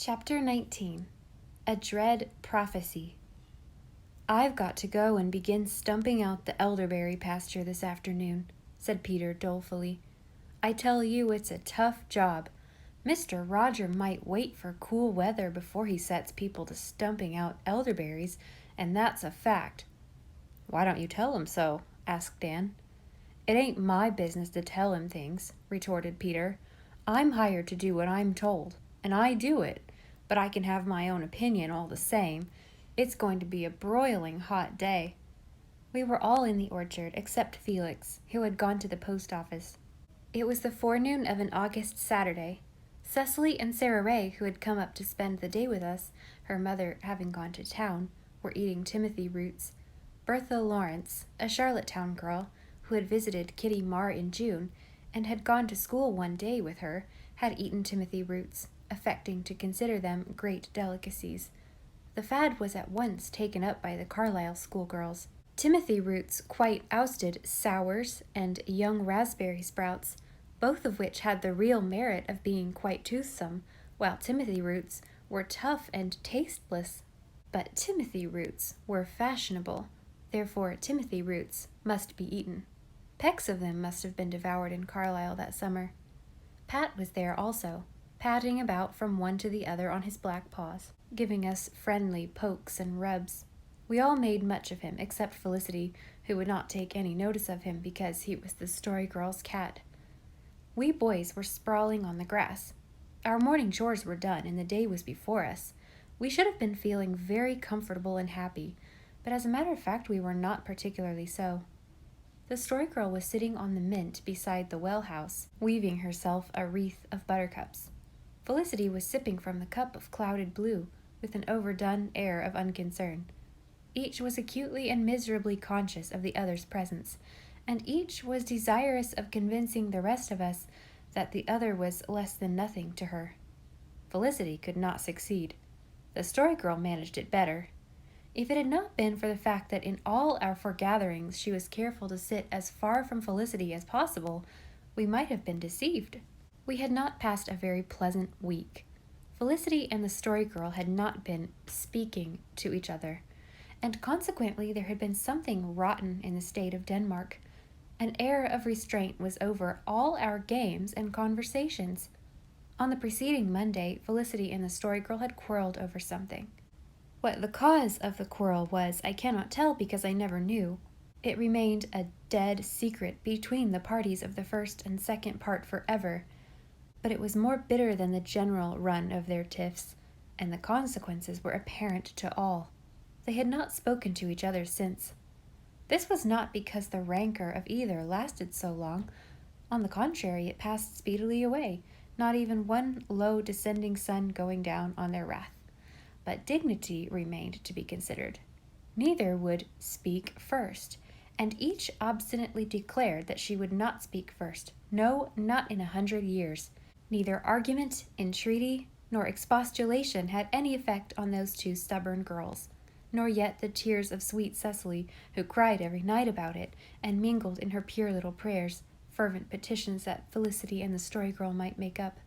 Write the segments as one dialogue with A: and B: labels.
A: Chapter 19. A Dread Prophecy. "I've got to go and begin stumping out the elderberry pasture this afternoon," said Peter dolefully. "I tell you it's a tough job. Mr. Roger might wait for cool weather before he sets people to stumping out elderberries, and that's a fact." "Why don't you tell him so?" asked Dan. "It ain't my business to tell him things," retorted Peter. "I'm hired to do what I'm told, and I do it, but I can have my own opinion all the same. It's going to be a broiling hot day." We were all in the orchard except Felix, who had gone to the post office. It was the forenoon of an August Saturday. Cecily and Sarah Ray, who had come up to spend the day with us, her mother having gone to town, were eating timothy roots. Bertha Lawrence, a Charlottetown girl, who had visited Kitty Marr in June and had gone to school one day with her, had eaten timothy roots, affecting to consider them great delicacies. The fad was at once taken up by the Carlisle schoolgirls. Timothy roots quite ousted sours and young raspberry sprouts, both of which had the real merit of being quite toothsome, while timothy roots were tough and tasteless. But timothy roots were fashionable, therefore timothy roots must be eaten. Pecks of them must have been devoured in Carlisle that summer. Pat was there also, padding about from one to the other on his black paws, giving us friendly pokes and rubs. We all made much of him, except Felicity, who would not take any notice of him because he was the Story Girl's cat. We boys were sprawling on the grass. Our morning chores were done, and the day was before us. We should have been feeling very comfortable and happy, but as a matter of fact, we were not particularly so. The Story Girl was sitting on the mint beside the well house, weaving herself a wreath of buttercups. Felicity was sipping from the cup of clouded blue, with an overdone air of unconcern. Each was acutely and miserably conscious of the other's presence, and each was desirous of convincing the rest of us that the other was less than nothing to her. Felicity could not succeed. The Story Girl managed it better. If it had not been for the fact that in all our foregatherings she was careful to sit as far from Felicity as possible, we might have been deceived. We had not passed a very pleasant week. Felicity and the Story Girl had not been speaking to each other, and consequently there had been something rotten in the state of Denmark. An air of restraint was over all our games and conversations. On the preceding Monday, Felicity and the Story Girl had quarreled over something. What the cause of the quarrel was, I cannot tell because I never knew. It remained a dead secret between the parties of the first and second part forever, but it was more bitter than the general run of their tiffs, and the consequences were apparent to all. They had not spoken to each other since. This was not because the rancor of either lasted so long. On the contrary, it passed speedily away, not even one low descending sun going down on their wrath. But dignity remained to be considered. Neither would speak first, and each obstinately declared that she would not speak first. No, not in 100 years. Neither argument, entreaty, nor expostulation had any effect on those two stubborn girls, nor yet the tears of sweet Cecily, who cried every night about it, and mingled in her pure little prayers, fervent petitions that Felicity and the Story Girl might make up.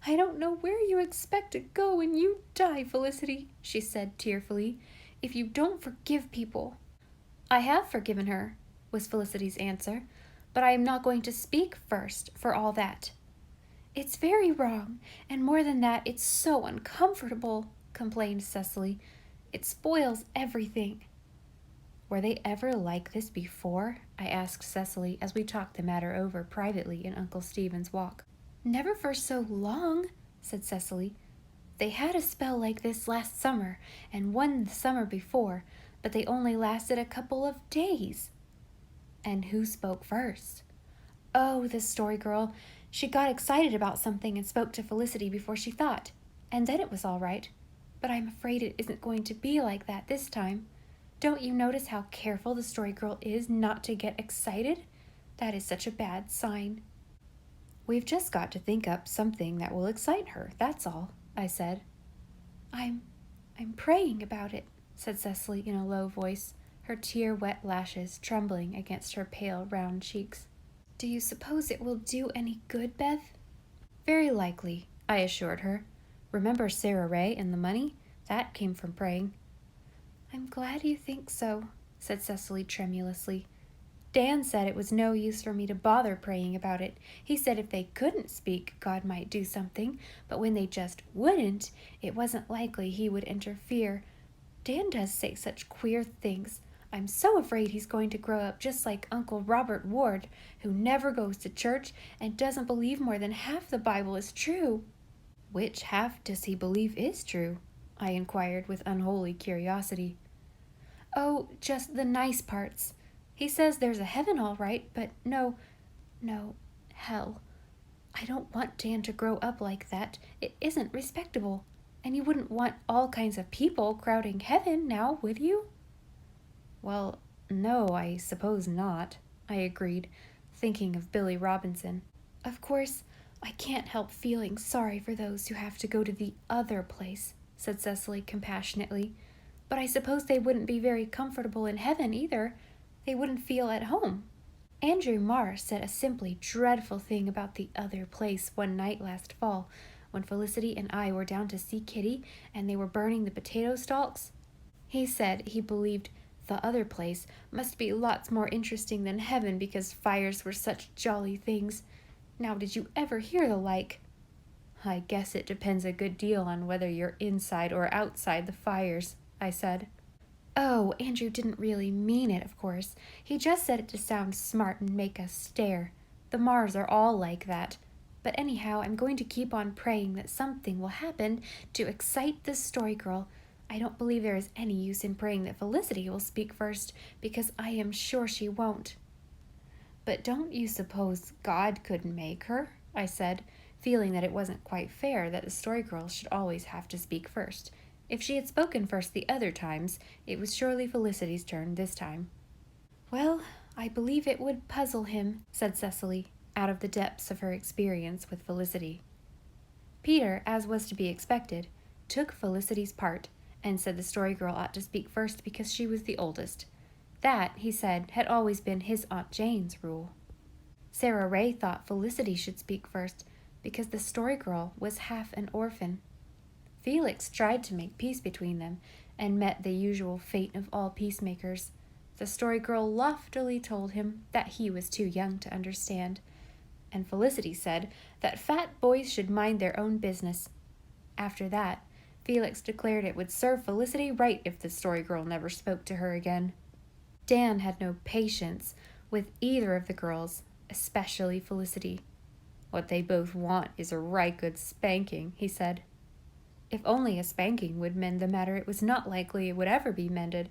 A: "I don't know where you expect to go when you die, Felicity," she said tearfully, "if you don't forgive people." "I have forgiven her," was Felicity's answer, "but I am not going to speak first for all that." "It's very wrong, and more than that, it's so uncomfortable," complained Cecily. "It spoils everything." "Were they ever like this before?" I asked Cecily as we talked the matter over privately in Uncle Stephen's Walk. "Never for so long," said Cecily. "They had a spell like this last summer, and one the summer before, but they only lasted a couple of days." "And who spoke first?" "Oh, the Story Girl. She got excited about something and spoke to Felicity before she thought, and then it was all right. But I'm afraid it isn't going to be like that this time. Don't you notice how careful the Story Girl is not to get excited? That is such a bad sign." "We've just got to think up something that will excite her, that's all," I said. I'm praying about it," said Cecily in a low voice, her tear-wet lashes trembling against her pale, round cheeks. "Do you suppose it will do any good, Beth?" "Very likely," I assured her. Remember Sarah Ray and the money? That came from praying." "I'm glad you think so," said Cecily tremulously. "Dan said it was no use for me to bother praying about it. He said if they couldn't speak, God might do something, but when they just wouldn't, it wasn't likely he would interfere. Dan does say such queer things. I'm so afraid he's going to grow up just like Uncle Robert Ward, who never goes to church and doesn't believe more than half the Bible is true." "Which half does he believe is true?" I inquired with unholy curiosity. "Oh, just the nice parts. He says there's a heaven all right, but no, hell. I don't want Dan to grow up like that. It isn't respectable. And you wouldn't want all kinds of people crowding heaven now, would you?" "Well, no, I suppose not," I agreed, thinking of Billy Robinson. "Of course, I can't help feeling sorry for those who have to go to the other place," said Cecily compassionately. "But I suppose they wouldn't be very comfortable in heaven either. They wouldn't feel at home." Andrew Marr said a simply dreadful thing about the other place one night last fall, when Felicity and I were down to see Kitty and they were burning the potato stalks. He said he believed the other place must be lots more interesting than heaven because fires were such jolly things. Now, did you ever hear the like? "I guess it depends a good deal on whether you're inside or outside the fires," I said. "Oh, Andrew didn't really mean it, of course. He just said it to sound smart and make us stare. The Mars are all like that. But anyhow, I'm going to keep on praying that something will happen to excite this story girl. I don't believe there is any use in praying that Felicity will speak first, because I am sure she won't." "But don't you suppose God could make her?" I said, feeling that it wasn't quite fair that the story girl should always have to speak first. If she had spoken first the other times, it was surely Felicity's turn this time. "Well, I believe it would puzzle him," said Cecily, out of the depths of her experience with Felicity. Peter, as was to be expected, took Felicity's part and said the story girl ought to speak first because she was the oldest. That, he said, had always been his Aunt Jane's rule. Sarah Ray thought Felicity should speak first because the story girl was half an orphan. Felix tried to make peace between them and met the usual fate of all peacemakers. The story girl loftily told him that he was too young to understand, and Felicity said that fat boys should mind their own business. After that, Felix declared it would serve Felicity right if the story girl never spoke to her again. Dan had no patience with either of the girls, especially Felicity. "What they both want is a right good spanking," he said. If only a spanking would mend the matter, it was not likely it would ever be mended.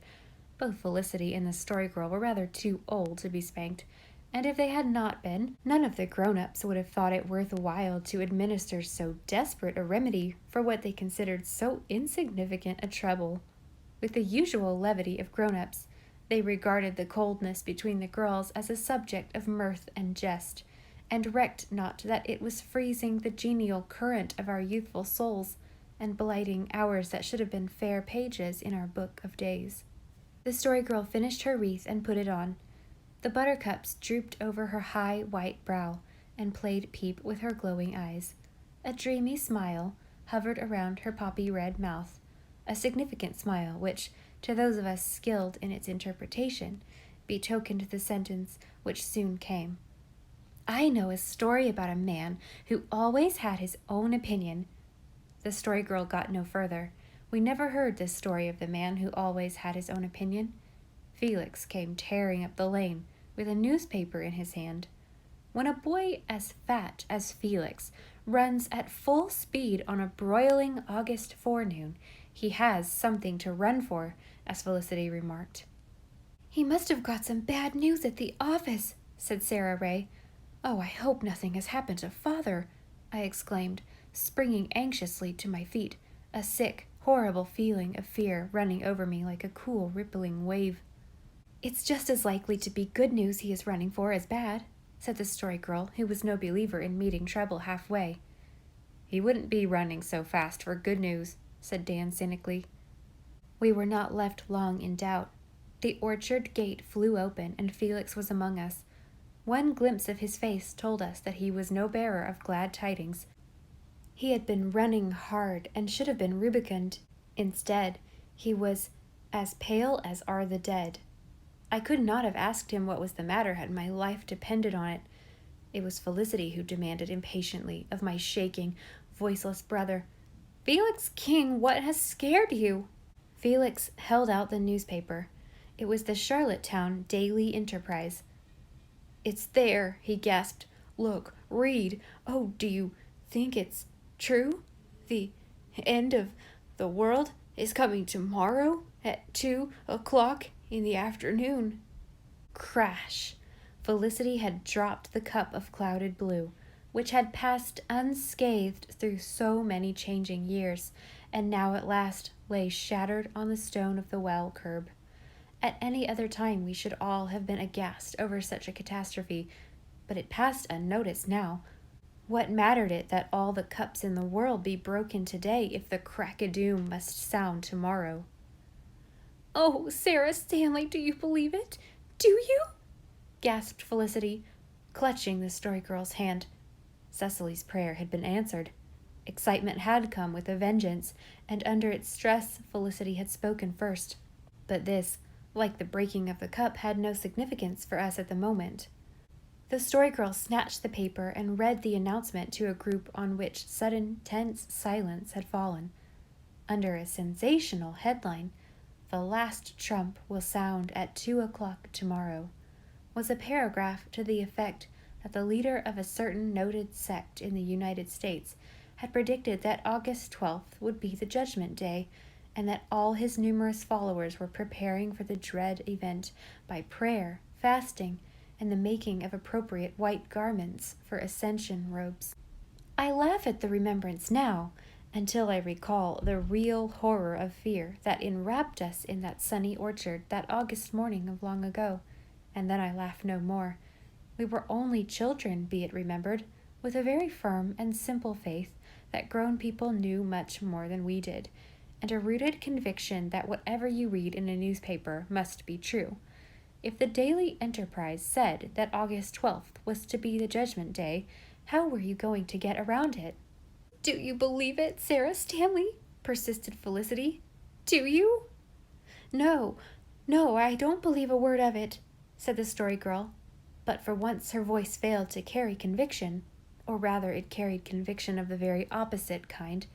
A: Both Felicity and the story girl were rather too old to be spanked, and if they had not been, none of the grown-ups would have thought it worth while to administer so desperate a remedy for what they considered so insignificant a trouble. With the usual levity of grown-ups, they regarded the coldness between the girls as a subject of mirth and jest, and recked not that it was freezing the genial current of our youthful souls, and blighting hours that should have been fair pages in our book of days. The story girl finished her wreath and put it on. The buttercups drooped over her high white brow and played peep with her glowing eyes. A dreamy smile hovered around her poppy-red mouth, a significant smile which, to those of us skilled in its interpretation, betokened the sentence which soon came. "I know a story about a man who always had his own opinion." The story girl got no further. We never heard this story of the man who always had his own opinion. Felix came tearing up the lane with a newspaper in his hand. When a boy as fat as Felix runs at full speed on a broiling August forenoon, he has something to run for, as Felicity remarked. "He must have got some bad news at the office," said Sarah Ray. "Oh, I hope nothing has happened to Father," I exclaimed, springing anxiously to my feet, a sick, horrible feeling of fear running over me like a cool, rippling wave. "It's just as likely to be good news he is running for as bad," said the story girl, who was no believer in meeting trouble halfway. "He wouldn't be running so fast for good news," said Dan cynically. We were not left long in doubt. The orchard gate flew open, and Felix was among us. One glimpse of his face told us that he was no bearer of glad tidings. He had been running hard and should have been rubicund. Instead, he was as pale as are the dead. I could not have asked him what was the matter had my life depended on it. It was Felicity who demanded impatiently of my shaking, voiceless brother, "Felix King, what has scared you?" Felix held out the newspaper. It was the Charlottetown Daily Enterprise. "It's there," he gasped. "Look, read. Oh, do you think it's true? The end of the world is coming tomorrow at 2 o'clock in the afternoon." Crash! Felicity had dropped the cup of clouded blue, which had passed unscathed through so many changing years, and now at last lay shattered on the stone of the well curb. At any other time we should all have been aghast over such a catastrophe, but it passed unnoticed now. What mattered it that all the cups in the world be broken today if the crack-a-doom must sound tomorrow? "Oh, Sarah Stanley, do you believe it? Do you?" gasped Felicity, clutching the Story Girl's hand. Cecily's prayer had been answered. Excitement had come with a vengeance, and under its stress Felicity had spoken first. But this, like the breaking of the cup, had no significance for us at the moment. The Story Girl snatched the paper and read the announcement to a group on which sudden tense silence had fallen. Under a sensational headline, "The last trump will sound at 2 o'clock tomorrow," was a paragraph to the effect that the leader of a certain noted sect in the United States had predicted that August 12th would be the Judgment Day, and that all his numerous followers were preparing for the dread event by prayer, fasting, and the making of appropriate white garments for ascension robes. I laugh at the remembrance now, until I recall the real horror of fear that enwrapped us in that sunny orchard that August morning of long ago, and then I laugh no more. We were only children, be it remembered, with a very firm and simple faith that grown people knew much more than we did, and a rooted conviction that whatever you read in a newspaper must be true. If the Daily Enterprise said that August 12th was to be the Judgment Day, how were you going to get around it? "Do you believe it, Sarah Stanley?" persisted Felicity. "Do you?" No, I don't believe a word of it," said the Story Girl. But for once her voice failed to carry conviction, or rather it carried conviction of the very opposite kind.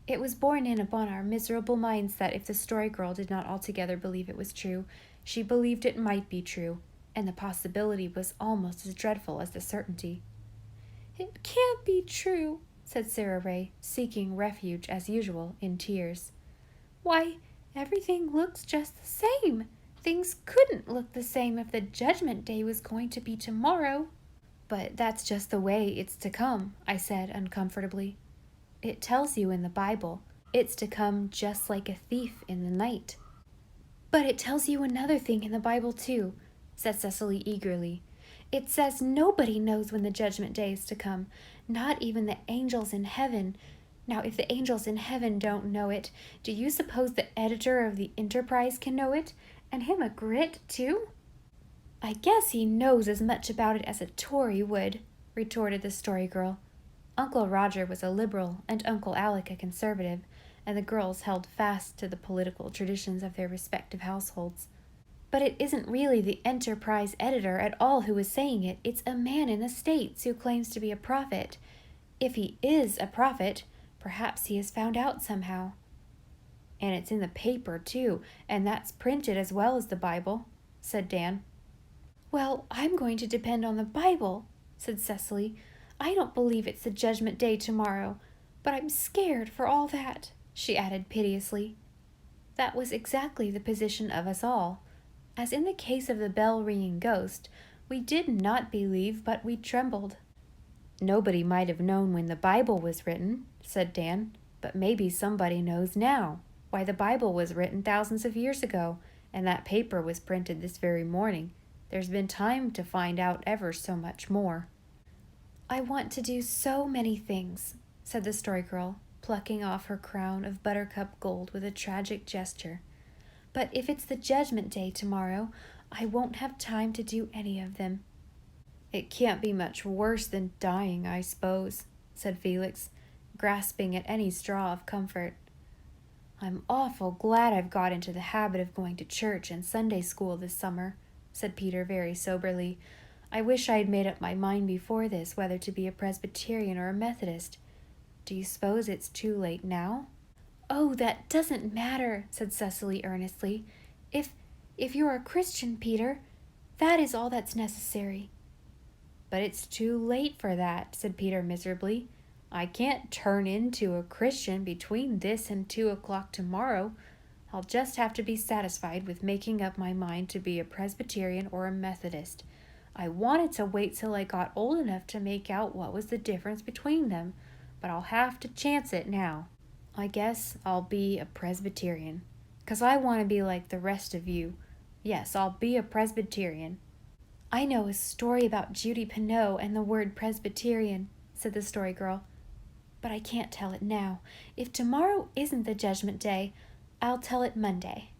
A: It was borne in upon our miserable minds that if the Story Girl did not altogether believe it was true, she believed it might be true, and the possibility was almost as dreadful as the certainty. "It can't be true," said Sarah Ray, seeking refuge, as usual, in tears. "Why, everything looks just the same. Things couldn't look the same if the Judgment Day was going to be tomorrow." "But that's just the way it's to come," I said uncomfortably. "It tells you in the Bible. It's to come just like a thief in the night." "But it tells you another thing in the Bible, too," said Cecily eagerly. "It says nobody knows when the Judgment Day is to come, not even the angels in heaven. Now, if the angels in heaven don't know it, do you suppose the editor of the Enterprise can know it? And him a Grit, too?" "I guess he knows as much about it as a Tory would," retorted the Story Girl. Uncle Roger was a liberal and Uncle Alec a conservative, and the girls held fast to the political traditions of their respective households. "But it isn't really the Enterprise editor at all who is saying it. It's a man in the States who claims to be a prophet. If he is a prophet, perhaps he has found out somehow." "And it's in the paper, too, and that's printed as well as the Bible," said Dan. "Well, I'm going to depend on the Bible," said Cecily. "I don't believe it's the Judgment Day tomorrow, but I'm scared for all that," she added piteously. That was exactly the position of us all. As in the case of the bell-ringing ghost, we did not believe, but we trembled. "Nobody might have known when the Bible was written," said Dan, "but maybe somebody knows now. Why, the Bible was written thousands of years ago, and that paper was printed this very morning. There's been time to find out ever so much more." "I want to do so many things," said the Story Girl, plucking off her crown of buttercup gold with a tragic gesture. "But if it's the Judgment Day tomorrow, I won't have time to do any of them." "It can't be much worse than dying, I suppose," said Felix. grasping at any straw of comfort. "I'm awful glad I've got into the habit of going to church and Sunday school this summer," said Peter very soberly. "I wish I had made up my mind before this whether to be a Presbyterian or a Methodist. Do you suppose it's too late now?" "Oh, that doesn't matter," said Cecily earnestly. If you're a Christian, Peter, that is all that's necessary." "But it's too late for that," said Peter miserably. "I can't turn into a Christian between this and 2 o'clock tomorrow. I'll just have to be satisfied with making up my mind to be a Presbyterian or a Methodist. I wanted to wait till I got old enough to make out what was the difference between them, but I'll have to chance it now. I guess I'll be a Presbyterian, 'cause I want to be like the rest of you. Yes, I'll be a Presbyterian." "I know a story about Judy Pineau and the word Presbyterian," said the Story Girl, "but I can't tell it now. If tomorrow isn't the Judgment Day, I'll tell it Monday."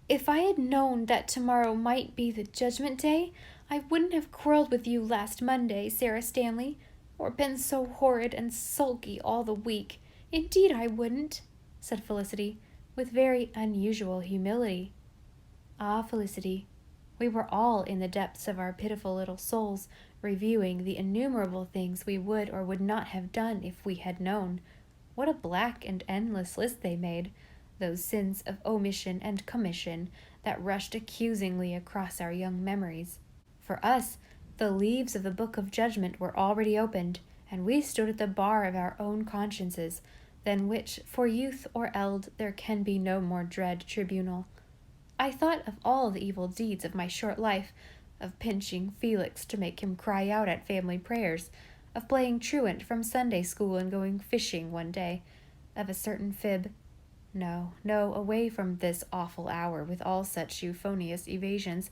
A: "If I had known that tomorrow might be the Judgment Day, I wouldn't have quarreled with you last Monday, Sarah Stanley, or been so horrid and sulky all the week. Indeed I wouldn't," said Felicity, with very unusual humility. Ah, Felicity, we were all in the depths of our pitiful little souls, reviewing the innumerable things we would or would not have done if we had known. What a black and endless list they made, those sins of omission and commission that rushed accusingly across our young memories. For us, the leaves of the book of judgment were already opened, and we stood at the bar of our own consciences, than which, for youth or eld, there can be no more dread tribunal. I thought of all the evil deeds of my short life, of pinching Felix to make him cry out at family prayers, of playing truant from Sunday school and going fishing one day, of a certain fib. No, away from this awful hour with all such euphonious evasions,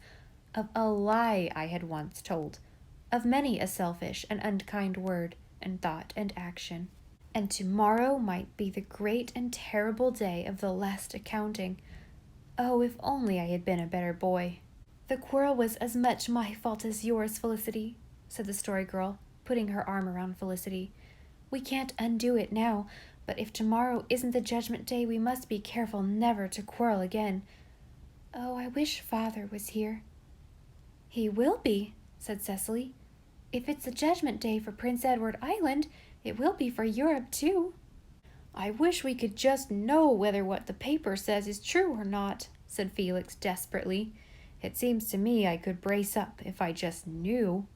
A: of a lie I had once told, of many a selfish and unkind word and thought and action. And tomorrow might be the great and terrible day of the last accounting. Oh, if only I had been a better boy. "The quarrel was as much my fault as yours, Felicity," said the Story Girl, putting her arm around Felicity. "We can't undo it now, but if tomorrow isn't the Judgment Day, we must be careful never to quarrel again. Oh, I wish Father was here." "He will be," said Cecily. "If it's the Judgment Day for Prince Edward Island, it will be for Europe too." "I wish we could just know whether what the paper says is true or not," said Felix desperately. "It seems to me I could brace up if I just knew."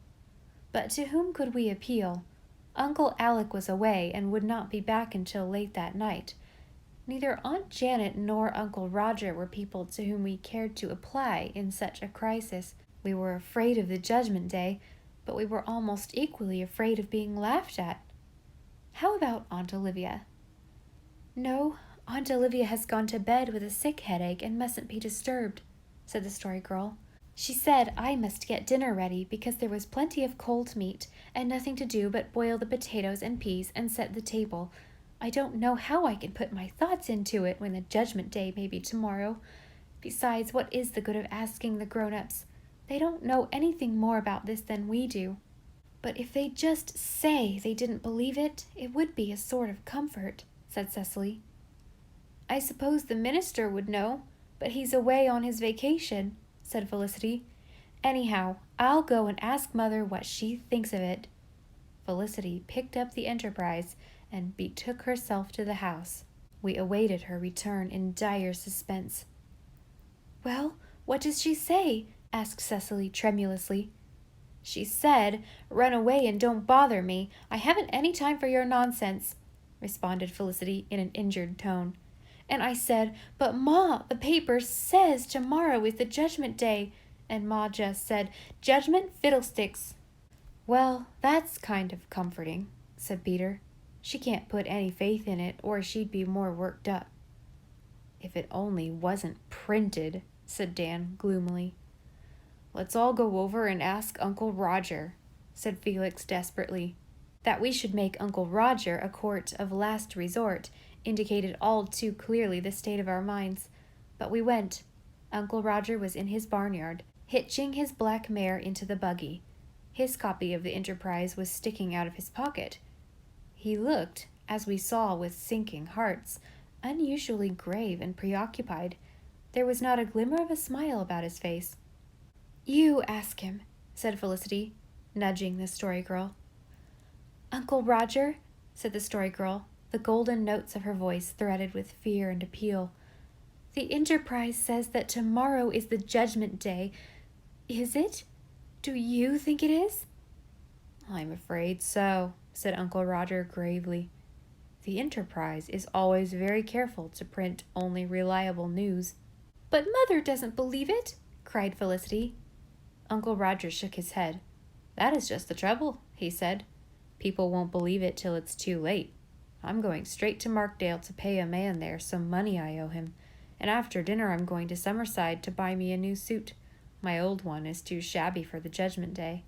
A: But to whom could we appeal? Uncle Alec was away and would not be back until late that night. Neither Aunt Janet nor Uncle Roger were people to whom we cared to apply in such a crisis. We were afraid of the Judgment Day, but we were almost equally afraid of being laughed at. How about Aunt Olivia? "No, Aunt Olivia has gone to bed with a sick headache and mustn't be disturbed," said the Story Girl. "She said I must get dinner ready because there was plenty of cold meat and nothing to do but boil the potatoes and peas and set the table. I don't know how I can put my thoughts into it when the Judgment Day may be tomorrow. Besides, what is the good of asking the grown-ups? They don't know anything more about this than we do. But if they just say they didn't believe it, it would be a sort of comfort," said Cecily. "I suppose the minister would know, but he's away on his vacation," said Felicity. "Anyhow, I'll go and ask Mother what she thinks of it." Felicity picked up the Enterprise and betook herself to the house. We awaited her return in dire suspense. "Well, what does she say?" asked Cecily tremulously. "She said, 'Run away and don't bother me. I haven't any time for your nonsense,'" responded Felicity in an injured tone. "And I said, 'But Ma, the paper says tomorrow is the Judgment Day,' and Ma just said, 'Judgment fiddlesticks.'" "Well, that's kind of comforting," said Peter. "She can't put any faith in it, or she'd be more worked up." "If it only wasn't printed," said Dan gloomily. "Let's all go over and ask Uncle Roger," said Felix desperately. That we should make Uncle Roger a court of last resort indicated all too clearly the state of our minds. But we went. Uncle Roger was in his barnyard, hitching his black mare into the buggy. His copy of the Enterprise was sticking out of his pocket. He looked as we saw with sinking hearts, unusually grave and preoccupied. There was not a glimmer of a smile about his face. "You ask him," said Felicity, nudging the Story Girl. "Uncle Roger," said the Story Girl, the golden notes of her voice threaded with fear and appeal. "The Enterprise says that tomorrow is the Judgment Day. Is it? Do you think it is?" "I'm afraid so," said Uncle Roger gravely. "The Enterprise is always very careful to print only reliable news." "But Mother doesn't believe it," cried Felicity. Uncle Roger shook his head. "That is just the trouble," he said. "People won't believe it till it's too late. I'm going straight to Markdale to pay a man there some money I owe him, and after dinner I'm going to Summerside to buy me a new suit. My old one is too shabby for the Judgment Day."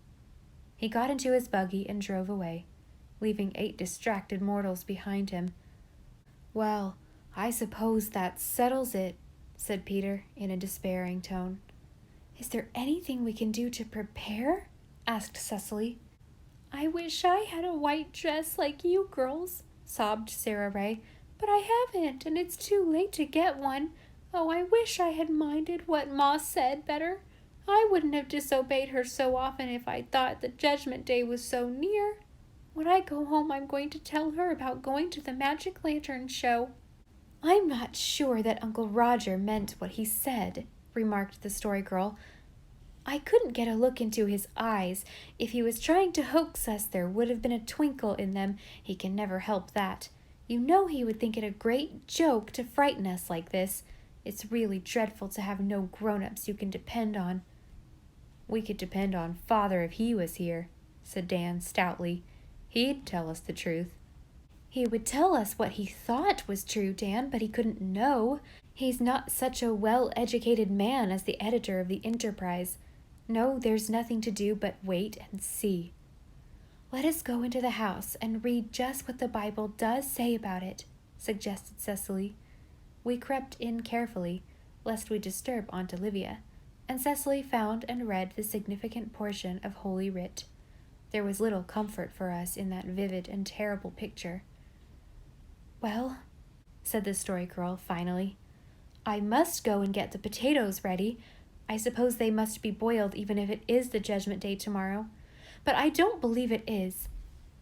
A: He got into his buggy and drove away, leaving 8 distracted mortals behind him. "Well, I suppose that settles it," said Peter in a despairing tone. "Is there anything we can do to prepare?" asked Cecily. "I wish I had a white dress like you girls," sobbed Sarah Ray, "but I haven't, and it's too late to get one. Oh, I wish I had minded what Ma said better. I wouldn't have disobeyed her so often if I thought the Judgment Day was so near. When I go home, I'm going to tell her about going to the Magic Lantern show." "I'm not sure that Uncle Roger meant what he said," remarked the Story Girl. "I couldn't get a look into his eyes. If he was trying to hoax us, there would have been a twinkle in them. He can never help that. You know he would think it a great joke to frighten us like this. It's really dreadful to have no grown-ups you can depend on." "We could depend on Father if he was here," said Dan stoutly. "He'd tell us the truth." "He would tell us what he thought was true, Dan, but he couldn't know. He's not such a well-educated man as the editor of the Enterprise. No, there's nothing to do but wait and see." "Let us go into the house and read just what the Bible does say about it," suggested Cecily. We crept in carefully, lest we disturb Aunt Olivia, and Cecily found and read the significant portion of Holy Writ. There was little comfort for us in that vivid and terrible picture. "Well," said the Story Girl finally, "I must go and get the potatoes ready. I suppose they must be boiled even if it is the Judgment Day tomorrow. But I don't believe it is."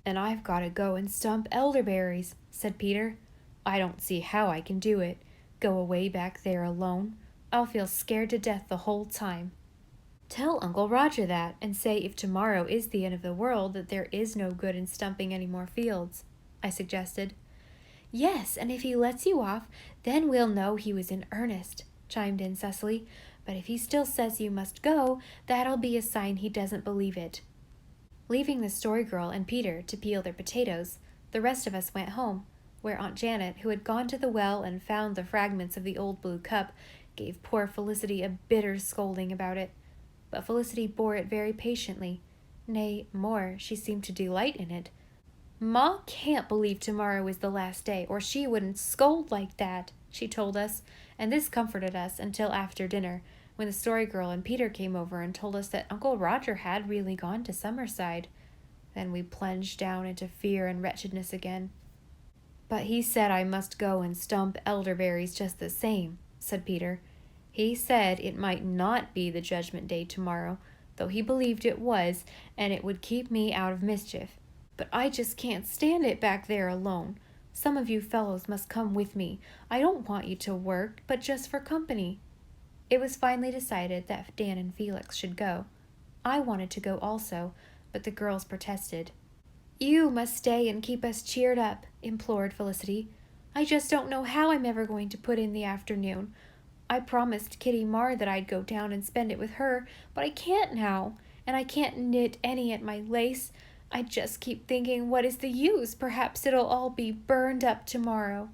A: "And I've got to go and stump elderberries," said Peter. "I don't see how I can do it. Go away back there alone. I'll feel scared to death the whole time." "Tell Uncle Roger that, and say if tomorrow is the end of the world that there is no good in stumping any more fields," I suggested. "Yes, and if he lets you off, then we'll know he was in earnest," chimed in Cecily. "But if he still says you must go, that'll be a sign he doesn't believe it." Leaving the Story Girl and Peter to peel their potatoes, the rest of us went home, where Aunt Janet, who had gone to the well and found the fragments of the old blue cup, gave poor Felicity a bitter scolding about it. But Felicity bore it very patiently. Nay, more, she seemed to delight in it. "Ma can't believe tomorrow is the last day, or she wouldn't scold like that," she told us, and this comforted us until after dinner, when the Story Girl and Peter came over and told us that Uncle Roger had really gone to Summerside. Then we plunged down into fear and wretchedness again. "But he said I must go and stump elderberries just the same," said Peter. "He said it might not be the Judgment Day tomorrow, though he believed it was, and it would keep me out of mischief. But I just can't stand it back there alone. Some of you fellows must come with me. I don't want you to work, but just for company." It was finally decided that Dan and Felix should go. I wanted to go also, but the girls protested. "You must stay and keep us cheered up," implored Felicity. "I just don't know how I'm ever going to put in the afternoon. I promised Kitty Marr that I'd go down and spend it with her, but I can't now, and I can't knit any at my lace. I just keep thinking, what is the use? Perhaps it'll all be burned up tomorrow."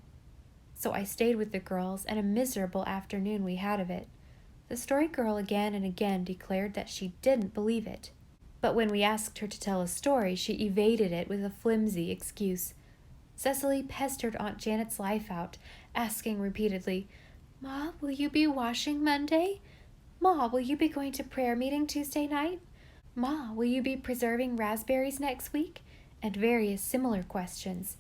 A: So I stayed with the girls, and a miserable afternoon we had of it. The Story Girl again and again declared that she didn't believe it. But when we asked her to tell a story, she evaded it with a flimsy excuse. Cecily pestered Aunt Janet's life out, asking repeatedly, "Ma, will you be washing Monday? Ma, will you be going to prayer meeting Tuesday night? Ma, will you be preserving raspberries next week?" and various similar questions.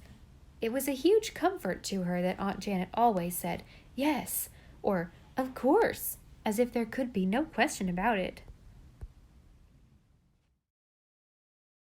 A: It was a huge comfort to her that Aunt Janet always said, "Yes," or "Of course," as if there could be no question about it.